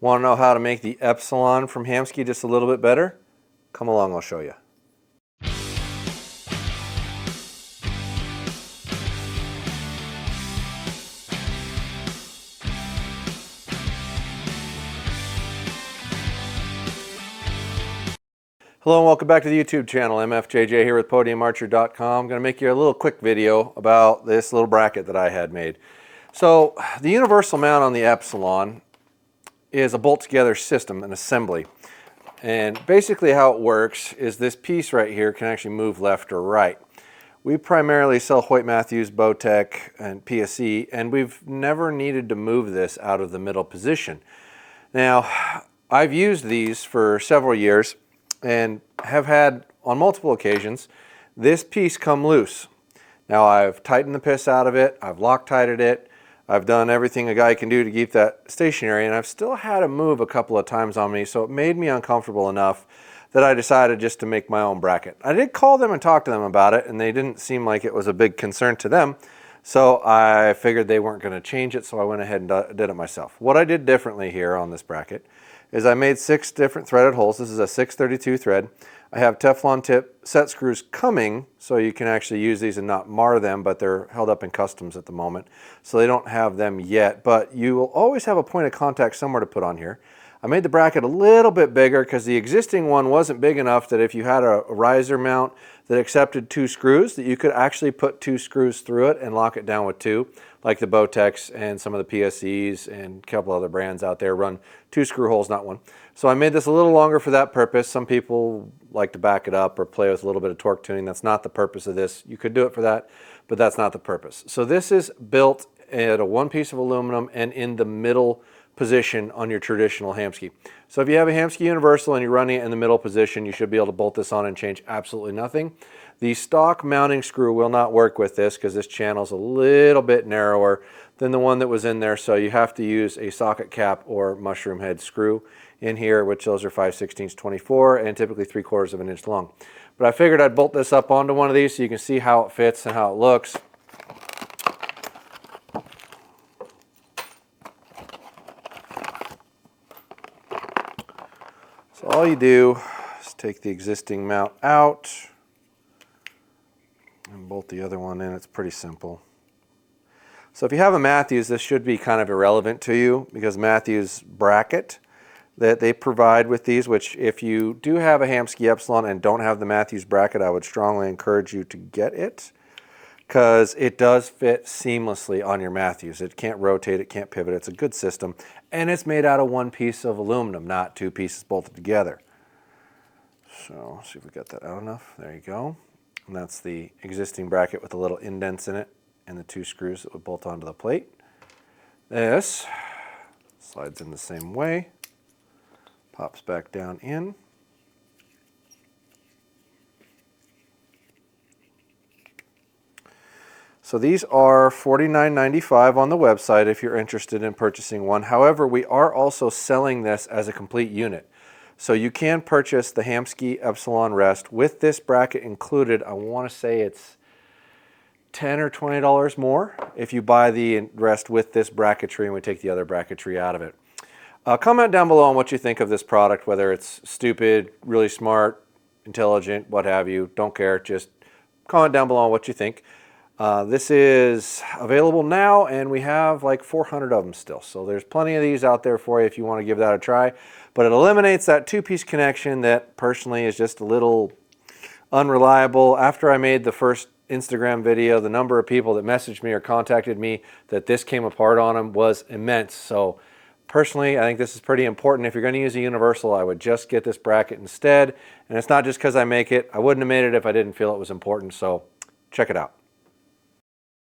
Want to know how to make the Epsilon from Hamskea just a little bit better? Come along, I'll show you. Hello and welcome back to the YouTube channel. MFJJ here with PodiumArcher.com. I'm going to make you a little quick video about this little bracket that I had made. So the universal mount on the Epsilon is a bolt together system, an assembly. And basically how it works is this piece right here can actually move left or right. We primarily sell Hoyt Matthews, Bowtech, and PSE, and we've never needed to move this out of the middle position. Now, I've used these for several years and have had, on multiple occasions, this piece come loose. Now I've tightened the piss out of it, I've Loctited it, I've done everything a guy can do to keep that stationary, and I've still had it move a couple of times on me, so it made me uncomfortable enough that I decided just to make my own bracket. I did call them and talk to them about it, and they didn't seem like it was a big concern to them, so I figured they weren't going to change it, so I went ahead and did it myself. What I did differently here on this bracket is I made 6 different threaded holes. This is a 632 thread. I have Teflon tip set screws coming, so you can actually use these and not mar them, but they're held up in customs at the moment, so they don't have them yet. But you will always have a point of contact somewhere to put on here. I made the bracket a little bit bigger because the existing one wasn't big enough that if you had a riser mount that accepted 2 screws, that you could actually put 2 screws through it and lock it down with 2, like the Bowtechs and some of the PSEs and a couple other brands out there run 2 screw holes, not 1. So I made this a little longer for that purpose. Some people like to back it up or play with a little bit of torque tuning. That's not the purpose of this. You could do it for that, but that's not the purpose. So this is built at a 1 piece of aluminum and in the middle position on your traditional Hamskea. So if you have a Hamskea Universal and you're running it in the middle position, you should be able to bolt this on and change absolutely nothing. The stock mounting screw will not work with this because this channel is a little bit narrower than the one that was in there, so you have to use a socket cap or mushroom head screw in here, which those are 5/16 24 and typically 3/4 of an inch long. But I figured I'd bolt this up onto one of these so you can see how it fits and how it looks. So all you do is take the existing mount out and bolt the other one in. It's pretty simple. So if you have a Matthews, this should be kind of irrelevant to you because Matthews bracket that they provide with these, which if you do have a Hamskea Epsilon and don't have the Matthews bracket, I would strongly encourage you to get it because it does fit seamlessly on your Matthews. It can't rotate, it can't pivot. It's a good system, and it's made out of 1 piece of aluminum, not 2 pieces bolted together. So let's see if we got that out enough. There you go. And that's the existing bracket with the little indents in it and the 2 screws that would bolt onto the plate. This slides in the same way, pops back down in. So these are $49.95 on the website if you're interested in purchasing one. However, we are also selling this as a complete unit. So you can purchase the Hamskea Epsilon rest with this bracket included. I want to say it's $10 or $20 more if you buy the rest with this bracketry and we take the other bracketry out of it. Comment down below on what you think of this product, whether it's stupid, really smart, intelligent, what have you. Don't care. Just comment down below on what you think. This is available now, and we have like 400 of them still. So there's plenty of these out there for you if you want to give that a try. But it eliminates that 2-piece connection that personally is just a little unreliable. After I made the first Instagram video, the number of people that messaged me or contacted me that this came apart on them was immense. So personally, I think this is pretty important. If you're going to use a universal, I would just get this bracket instead. And it's not just because I make it. I wouldn't have made it if I didn't feel it was important. So check it out.